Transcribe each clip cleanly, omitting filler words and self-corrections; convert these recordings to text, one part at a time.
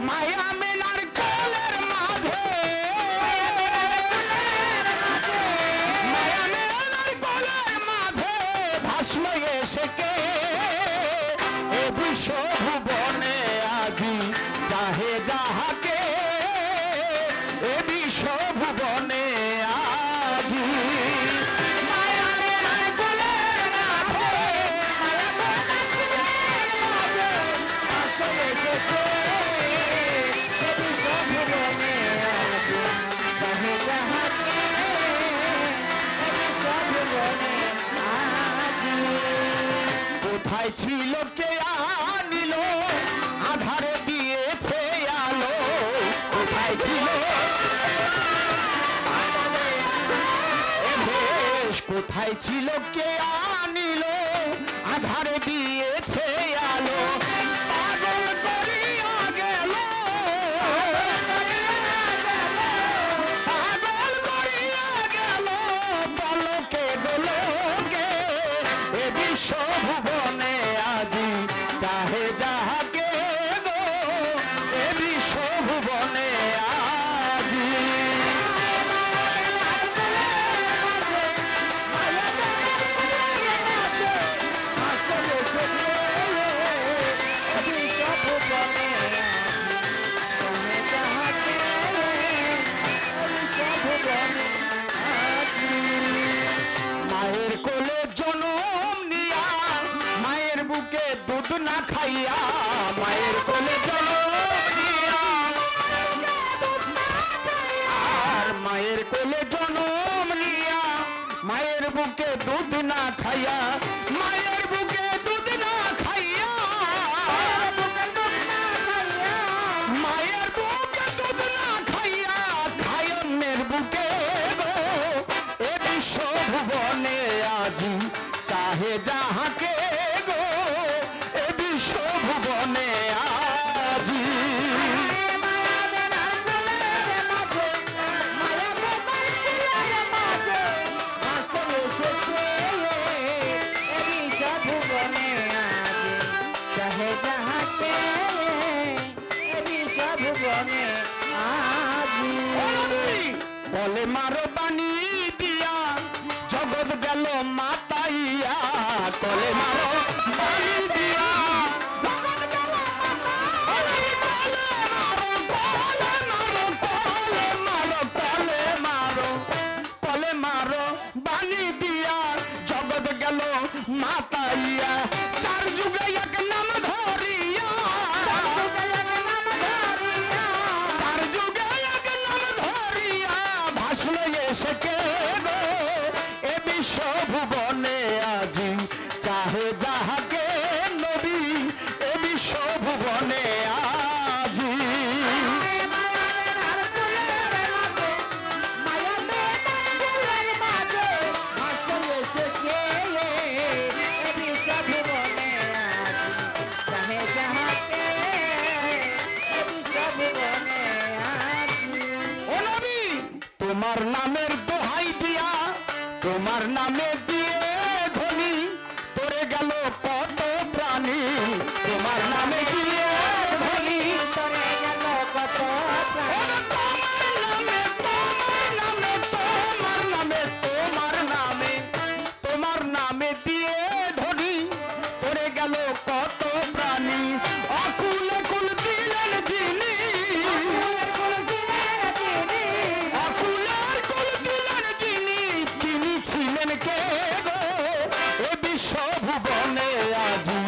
মায়া মেলার কোলের মাঝে মায়া মেলার কোলের মাঝে ভাসল এসে কে এ বিশ্ব ভুবনে আজি চাহে যাহাকে এ বিশ্ব ভুবনে আজি মায়া মেলার কোলের মাঝে ভাসল এসে কে কোথায় ছিল কে আনিল আধারে দিয়েছে আলো কোথায় ছিল কোথায় ছিল কে আনিল আধারে দিয়েছে আলো পাগল করিয়া গেল পাগল করিয়া গেল বলকে বলকে এ বিশ্ব ভুবনে আজি চাহে যাহাকে গো এ বিশ্ব ভুবনে আজি মায়ের কোলে জনম নিয়া মায়ের বুকে দুধ না খাইয়া মায়ের কোলে জনম নিয়া আর মায়ের কোলে জনম নিয়া মায়ের বুকে দুধ না খাইয়া মায়ের বুকে দুধ না খাইয়া মায়ের বুকে দুধ না খাইয়া খায়নের বুকে গো এ বিশ্ব ভুবনে আজি চাহে যাহাকে গো এ বিশ্ব ভুবনে আজি বলে মারো বাণী দিয়া জগৎ গেল মাতাইয়া কলে মারো বাণী দিয়া জগৎ গেল কলে মারো বাণী দিয়া জগৎ গেল মাতাইয়া চার যুগে এক নাম ধরিয়া চার যুগে এক নাম ধরিয়া ভাসল এসে কে গো এ বিশ্ব ভুবনে আজি চাহে যাহাকে নবী এ বিশ্ব ভুবনে আজি তোমার নামের দোহাই দিয়া তোমার নামে দিয়ে ধনী পড়ে গেল কত প্রাণী তোমার নামে দিয়ে ধনী পড়ে গেল কত তোমার নামে তোমার নামে তোমার নামে তোমার নামে তোমার নামে দিয়ে ধনী পড়ে গেল কত প্রাণী অকুলে কুল দিলেন যিনি ছিলেন কে গো এ বিশ্ব ভুবনে আজি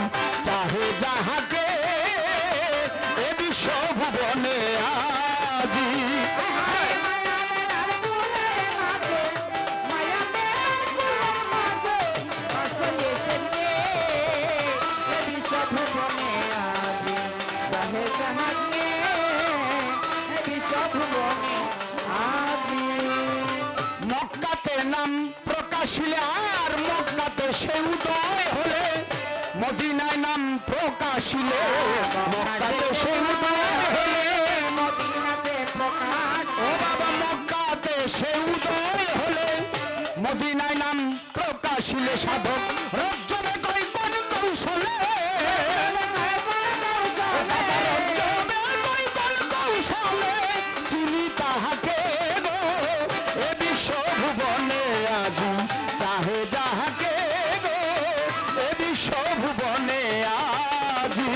চাহে যাহাকে এ বিশ্ব ভুবনে আজি মক্কাতে নাম প্রকাশিলে আর মক্কাতে সে উদয় হলে মদিনায় নাম প্রকাশিলে মক্কাতে সে উদয় হলে মদিনাতে প্রকাশ ও বাবা মক্কাতে সে উদয় হলে মদিনায় নাম প্রকাশিলে সাধক রজ্জবে কই কোন কৌশলে রজ্জবে কই কোন বিশ্বভুবনে আজি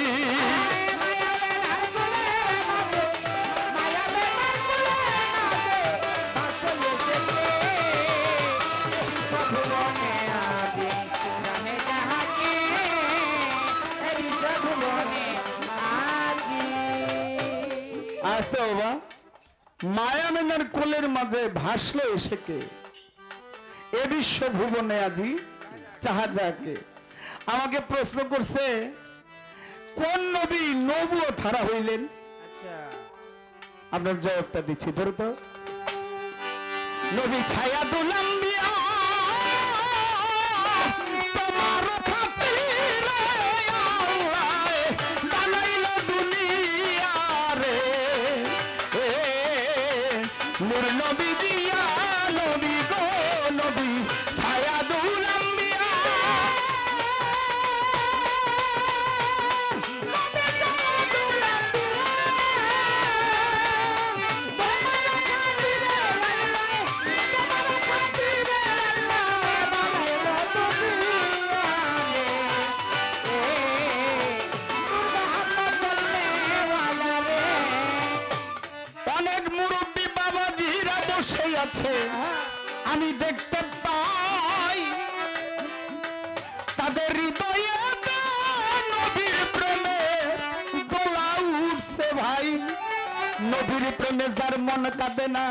আসতে বাবা মায়া মেনার কোলের মাঝে ভাসলো এসে কে এ বিশ্বভুবনে আজি চাহাজাকে আমাকে প্রশ্ন করছে কোন নবী নবুয়ত ধারা হইলেন আপনার জবাবটা দিচ্ছি ধরো তো নবী ছায়াতুল আম্বিয়া তোমার খাতিরে আল্লাহ বানাইলো দুনিয়া রে নূর নবী দিয়া নবী গো নবী ছায়াতুল আম্বিয়া অনেক মুরব্বী বাবাজিরা বসে আছে আমি দেখতে পাই তাদের হৃদয়ে নবীর প্রেমে দোলা উঠছে ভাই নবীর প্রেমে যার মন কাঁদে না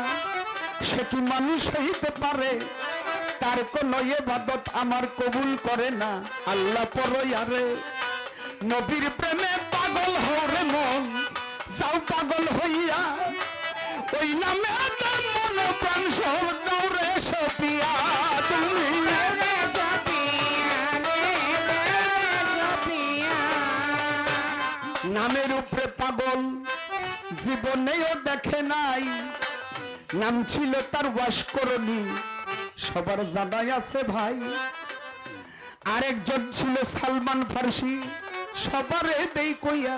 সে কি মানুষ হইতে পারে তার কোন ইবাদত আমার কবুল করে না আল্লাহ পরয়ারে নবীর প্রেমে পাগল হরে মন যাও পাগল হইয়া ওই নামে মন প্রাণ সব দৌড়ে সপিয়া তুমি নামের উপরে পাগল জীবনেও দেখে নাই নাম ছিল তার ওয়াসকরণী সবার জানাই আছে ভাই আরেকজন ছিল সালমান ফার্সি সবারে দেই কইয়া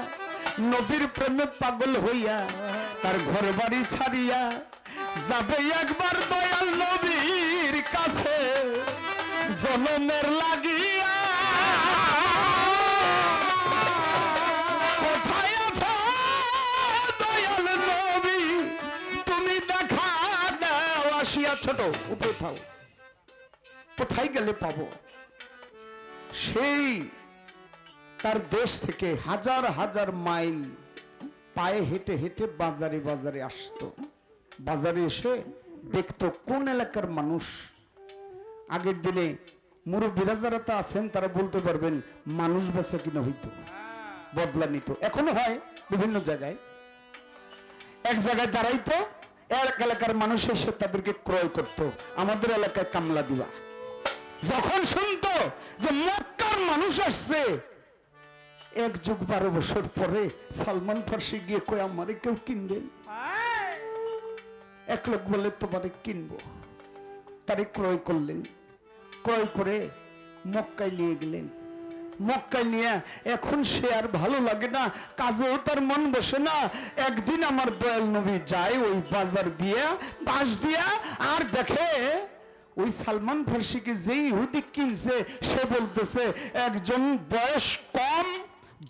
নবীর প্রেমে পাগল হইয়া তার ঘর বাড়ি ছাড়িয়া যাবে একবার দয়াল নবীর কাছে জনমের লাগিয়া কোথায় আছো দয়াল নবী তুমি দেখা দাও আসিয়া ছোট উপরে থাও কোথায় গেলে পাবো সেই তার দেশ থেকে হাজার হাজার মাইল পায়ে হেঁটে হেঁটে বাজারে বাজারে আসতো বাজারে এসে দেখতো কোন এলাকার মানুষ আগের দিনে মুরব্বীরা যারা তা আছেন তারা বলতে পারবেন মানুষ বেচা কিনা হইতো বদলা নিত এখনো হয় বিভিন্ন জায়গায় এক জায়গায় দাঁড়াইতো এক এলাকার মানুষ এসে তাদেরকে ক্রয় করত আমাদের এলাকায় কামলা দিবা যখন শুনতো যে মক্কার মানুষ আসছে 1 যুগ 12 বছর পরে সালমান ফার্সি গিয়ে কই আমারে কেউ কিনবেন এক লোক বলে তোমারে কিনবো তারে ক্রয় করলেন ক্রয় করে মক্কায় নিয়ে গেলেন মক্কায় নিয়ে এখন সে আর ভালো লাগে না কাজেও তার মন বসে না একদিন আমার দয়াল নবী যায় ওই বাজার দিয়া পাশ দিয়া আর দেখে ওই সালমান ফার্সিকে যেই ইহুদি কিনছে সে বলতেছে একজন বয়স কম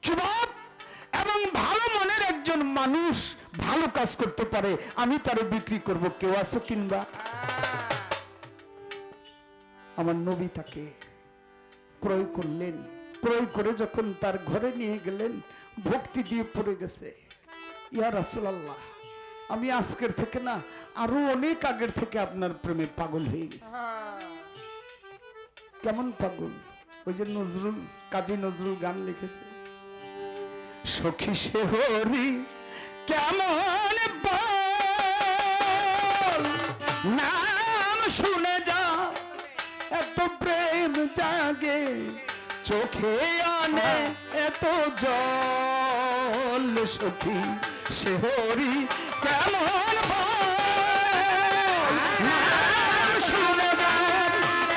যুবক এবং ভালো মনের একজন মানুষ ভালো কাজ করতে পারে আমি তারে বিক্রি করব কেউ আসো কিনবা আমার নবী তাকে ক্রয় করলেন ক্রয় করে যখন তার ঘরে নিয়ে গেলেন ভক্তি দিয়ে পড়ে গেছে ইয়া রাসূলুল্লাহ আমি আজকের থেকে না আরো অনেক আগের থেকে আপনার প্রেমে পাগল হয়ে গেছি কেমন পাগল ওই যে নজরুল কাজী নজরুল গান লিখেছে সখী শেহরি কেমন বল নাম শুনে যা এত প্রেম জাগে চোখে আনে এত জল সখী শেহরি কেমন বল নাম শুনে যা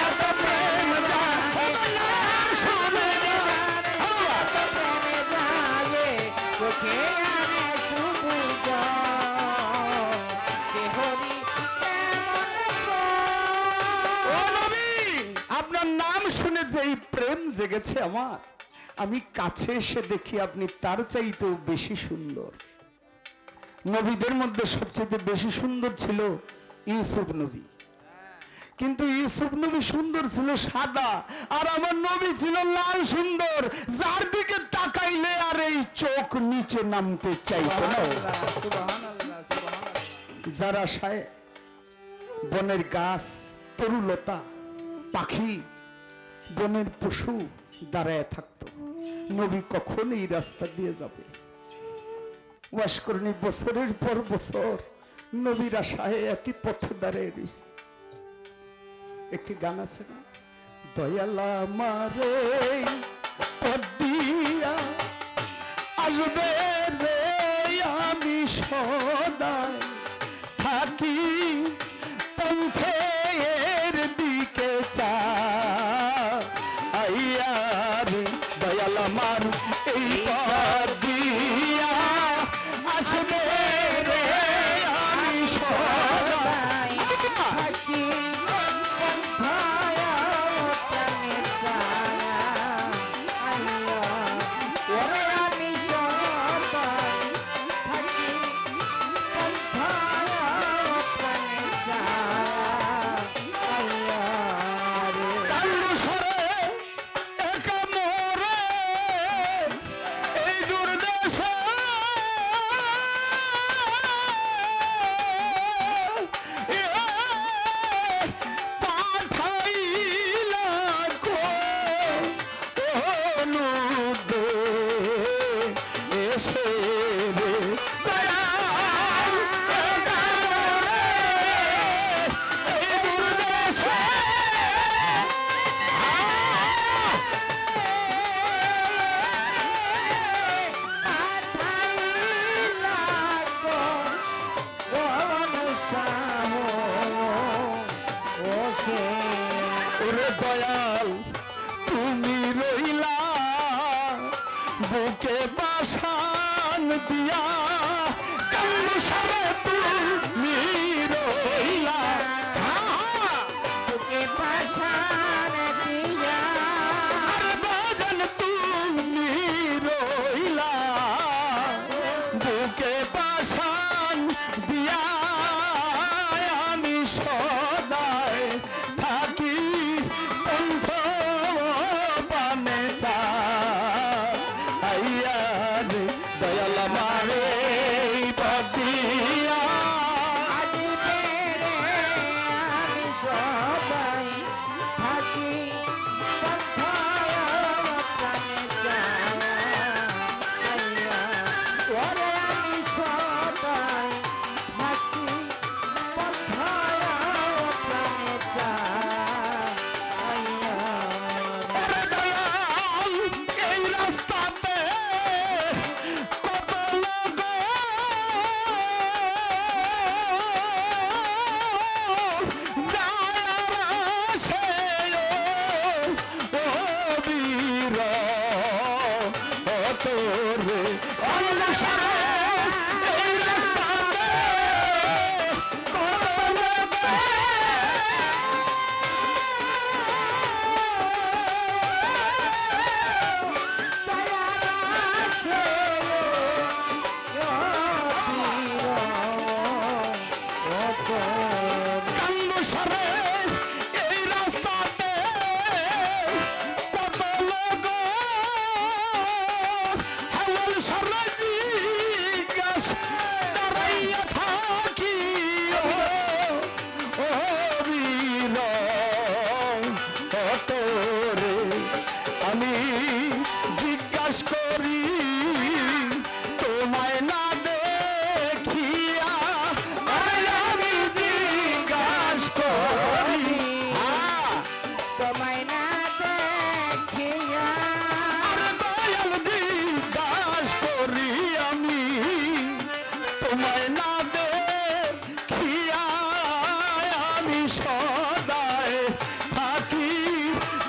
এত প্রেম জাগে নাম শুনে যা এত প্রেম জাগে চোখে আনে শুধু জল শেহরি কেমন বল ও নবী আপনার নাম শুনে যেই প্রেম জেগেছে আমার। আমি কাছে এসে দেখি আপনি তার চাইতেও বেশি সুন্দর। নবীদের মধ্যে সবচেয়ে বেশি সুন্দর ছিল ইউসুফ নবী, কিন্তু ইউসুফ নবী সুন্দর ছিল সাদা, আর আমার নবী ছিল লাল সুন্দর, যার দিকে তাকাইলে আর এই চোখ নিচে নামতে চাইতো না। যার আশায় বনের গাছ, তরুলতা, পাখি, বনের পশু দাঁড়ায় থাকতো, নবী কখন এই রাস্তা দিয়ে যাবে। ওয়াশ করেনি বছরের পর বছর নবীর আশায় একই পথে দাঁড়িয়ে রয়েছে। একটি গান আছে না, দয়ালা মারে পথ দিয়া আসবে রে, আমি সদাই থাকি পন্থের দিকে চাইয়া রে, দয়ালা মার এই পথ দিয়া আসবে রে, আমি সদাই থাকি দয়াল তুমি রইলা বুকে বাসান দিয়া, কান্দু সারে তুমি রইলা বুকে বাসান দিয়া, আর বাজান তুমি রইলা বুকে বাসান দিয়া, আমি সদাই থাকি বন্ধ পানে চাইয়া রে, দয়াল মারে পদিয়া আসবে রে, আমি সদাই থাকি বন্ধ পানে চাইয়া, ওরে আমি সদাই থাকি বন্ধ পানে চাইয়া। এই রাস্তাতে কত লোক আমি জিজ্ঞাসা করি তোমায় না দেখিয়া, আমি জিজ্ঞাসা করি তোমায় না দেখিয়া, দয়াল জিজ্ঞাসা করি আমি তোমায় না দেখিয়া, আমি সদাই থাকি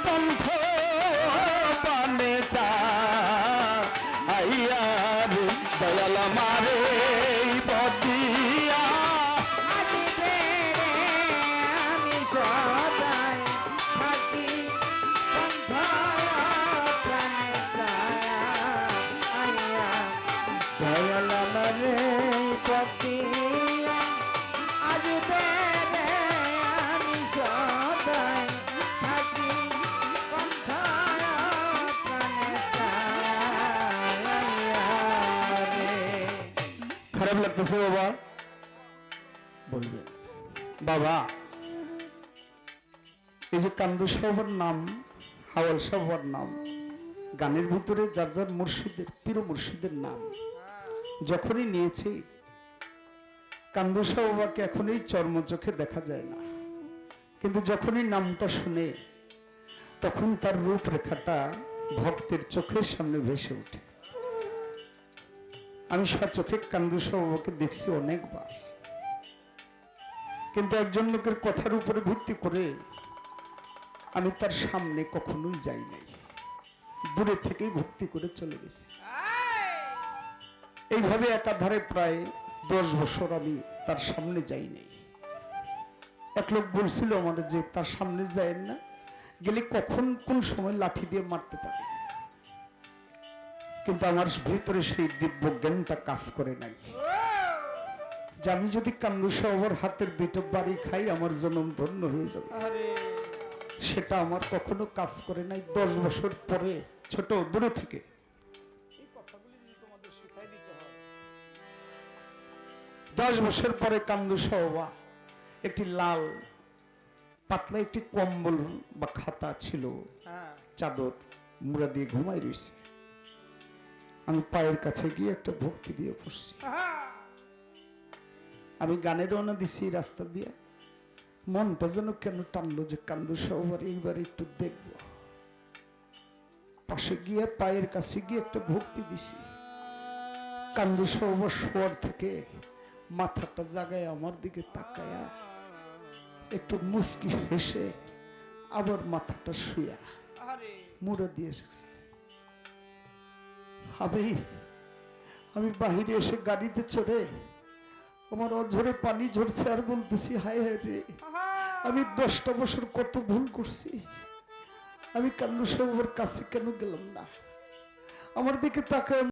পন্থ পানে চাইয়া রে, দয়াল মারে পদিয়া আসবে রে, আমি সদাই থাকি বন্ধ শক্তি আসবে রে, আমি সদাই থাকি কণ্ঠায় প্রাণে চাইয়া রে। খারাপ লাগতেছে বাবা? বলবে বাবা, এই যে কান্দু সাহেবের নাম, হাওয়াল সাহেবের নাম, গানের ভিতরে যার যার মুর্শিদের, পীর মুর্শিদের নাম যখনই নিয়েছি, কান্দু সাহেবকে এখনই চর্ম চোখে দেখা যায় না, কিন্তু যখনই নামটা শুনে তখন তার রূপরেখাটা ভক্তের চোখের সামনে ভেসে ওঠে। আমি সচোখে কান্দু সাহেবকে দেখছি অনেকবার, কিন্তু একজন লোকের কথার উপরে ভিত্তি করে আমি তার সামনে কখনোই যাই নাই, দূরে থেকেই ভক্তি করে চলে গেছি। এইভাবে একাধারে প্রায় 10 বছর আমি তার সামনে যাই নাই। এক লোক বলছিল আমার যে তার সামনে যায় না, গেলে কখন কোন সময় লাঠি দিয়ে মারতে পারে, কিন্তু আমার ভিতরে সেই দিব্য জ্ঞানটা কাজ করে নাই যে আমি যদি কান্দু সাহেবের হাতের 2টা বাড়ি খাই আমার জন্ম ধন্য হয়ে যাবে। সেটা আমার কখনো কাজ করে নাই। 10 বছর পরে ছোট দূরে থেকে এই কথাগুলি যদি তোমাদের শেখাই দিতে হয়, 10 বছর পরে কান্দু সাহেব একটি লাল পাতলা একটি কম্বল বা খাতা ছিল, চাদর মুড়া দিয়ে ঘুমাই রয়েছে। আমি পায়ের কাছে গিয়ে একটা ভক্তি দিয়ে পড়ছি। আমি গানে রওনা দিছি রাস্তা দিয়ে, মনটা যেন কেন টানলো যে কান্দু সাহেব এইবার একটু দেখব। পাশে গিয়ে পায়ের কাছে গিয়ে একটা ভক্তি দিছি। কান্দু সাহেব শোয়ার থেকে মাথাটা জাগায় আমার দিকে তাকায়া একটু মুস্কি হেসে আবার মাথাটা শুয়া মুড়ে দিয়ে এসেছে। আমি বাহিরে এসে গাড়িতে চড়ে আমার অঝরে পানি ঝরছে আর বলতেছি, হায় হায় রে, আমি 10টা বছর কত ভুল করছি। আমি কান্দু সাহেবের কাছে কেন গেলাম না? আমার দিকে তাকায়